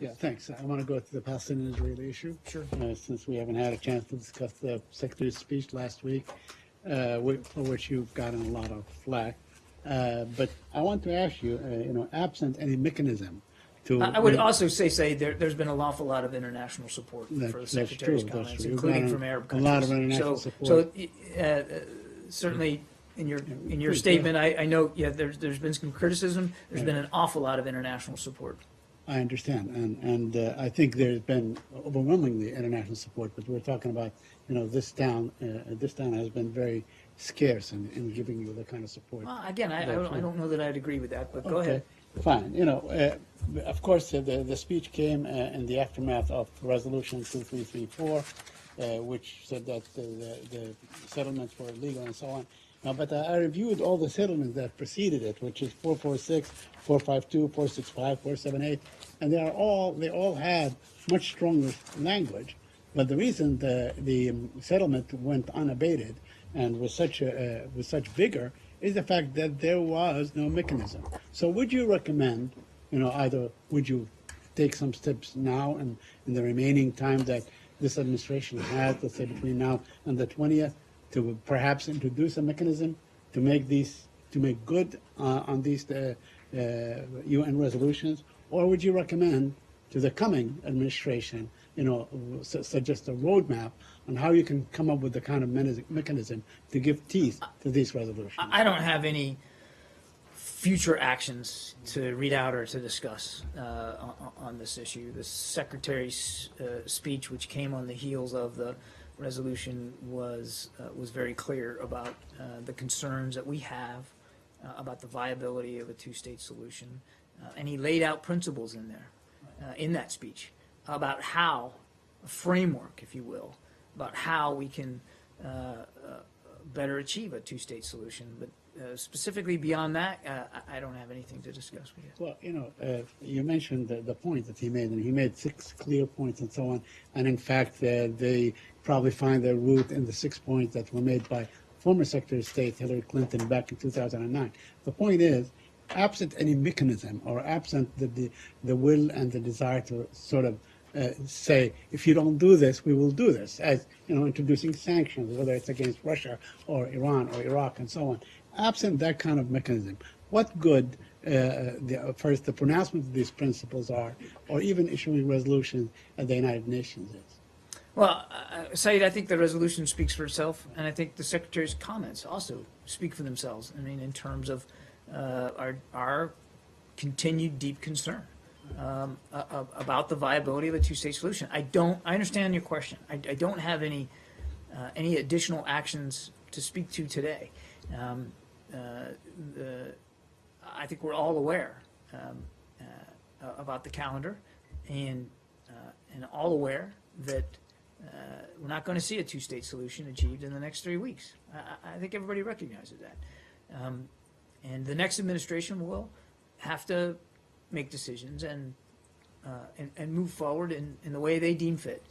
Yeah, thanks. I want to go to the Palestinian-Israeli issue. Sure. Since we haven't had a chance to discuss the Secretary's speech last week, for which you've gotten a lot of flack. But I want to ask you, absent any mechanism to... I would also say there's been an awful lot of international support for the That's Secretary's true, that's comments, true. You've including gotten from Arab a countries. lot of international support. Certainly in your please, statement, I know, there's been some criticism. There's been an awful lot of international support. I understand, and I think there's been overwhelmingly international support, but we're talking about, this town has been very scarce in giving you the kind of support. Well, again, I don't know that I'd agree with that, but go Okay, ahead. fine. Of course, the speech came in the aftermath of Resolution 2334, which said that the settlements were illegal and so on. But I reviewed all the settlements that preceded it, which is 446, 452, 465, 478, and they all had much stronger language. But the reason the settlement went unabated and with such vigor is the fact that there was no mechanism. So would you recommend, either would you take some steps now and in the remaining time that this administration has, let's say between now and the 20th, to perhaps introduce a mechanism to make good on these UN resolutions, or would you recommend to the coming administration, suggest a roadmap on how you can come up with the kind of mechanism to give teeth to these resolutions? I don't have any future actions to read out or to discuss on this issue. The Secretary's speech, which came on the heels of the resolution, was very clear about the concerns that we have about the viability of a two-state solution, and he laid out principles in there, in that speech, about how, a framework, if you will, about how we can better achieve a two-state solution. But specifically beyond that, I don't have anything to discuss with you. Well, you mentioned the point that he made, and he made 6 clear points and so on. And in fact, they probably find their root in the 6 points that were made by former Secretary of State Hillary Clinton back in 2009. The point is, absent any mechanism or absent the will and the desire to sort of say, if you don't do this, we will do this, as introducing sanctions, whether it's against Russia or Iran or Iraq and so on. Absent that kind of mechanism, what good first the pronouncement of these principles are, or even issuing resolutions at the United Nations is? Well, Saeed, I think the resolution speaks for itself, and I think the Secretary's comments also speak for themselves. I mean, in terms of our continued deep concern about the viability of a two-state solution. I understand your question. I don't have any additional actions to speak to today. I think we're all aware about the calendar, and all aware that we're not going to see a two-state solution achieved in the next 3 weeks. I think everybody recognizes that. And the next administration will have to make decisions and move forward in the way they deem fit.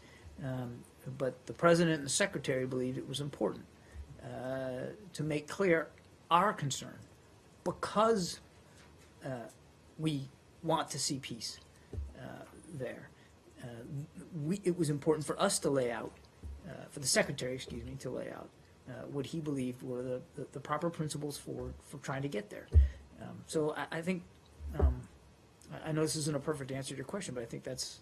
But the President and the Secretary believed it was important to make clear our concern, because we want to see peace there. It was important for us to lay out, for the Secretary, to lay out what he believed were the proper principles for trying to get there. So I think, I know this isn't a perfect answer to your question, but I think that's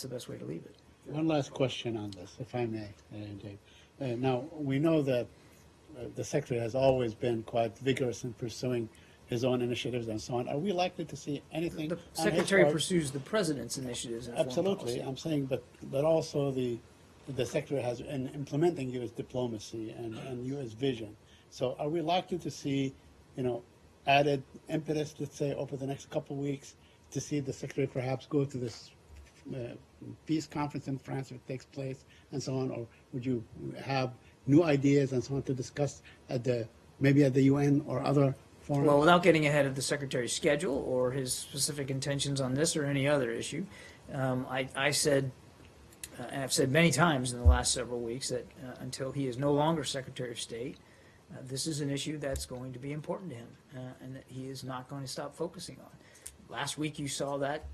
the best way to leave it. One last question on this, if I may, Dave. Now, we know that the Secretary has always been quite vigorous in pursuing his own initiatives and so on. Are we likely to see anything? The Secretary pursues the President's initiatives in foreign Absolutely, policy. I'm saying, but also the Secretary has in implementing U.S. diplomacy and U.S. vision. So are we likely to see, added impetus, let's say, over the next couple of weeks to see the Secretary perhaps go to this peace conference in France if it takes place and so on, or would you have new ideas and so on to discuss maybe at the UN or other forums? Well, without getting ahead of the Secretary's schedule or his specific intentions on this or any other issue, I said, and I've said many times in the last several weeks, that until he is no longer Secretary of State, this is an issue that's going to be important to him and that he is not going to stop focusing on. Last week you saw that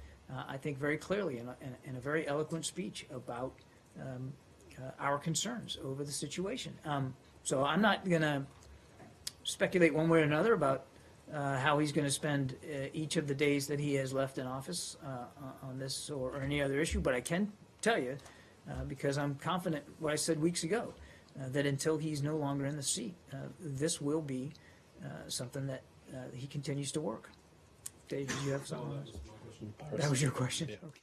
I think very clearly in a very eloquent speech about our concerns over the situation. So I'm not going to speculate one way or another about how he's going to spend each of the days that he has left in office on this or any other issue, but I can tell you, because I'm confident what I said weeks ago, that until he's no longer in the seat, this will be something that he continues to work. Dave, did you have something? No, that was my question. That was your question? Okay.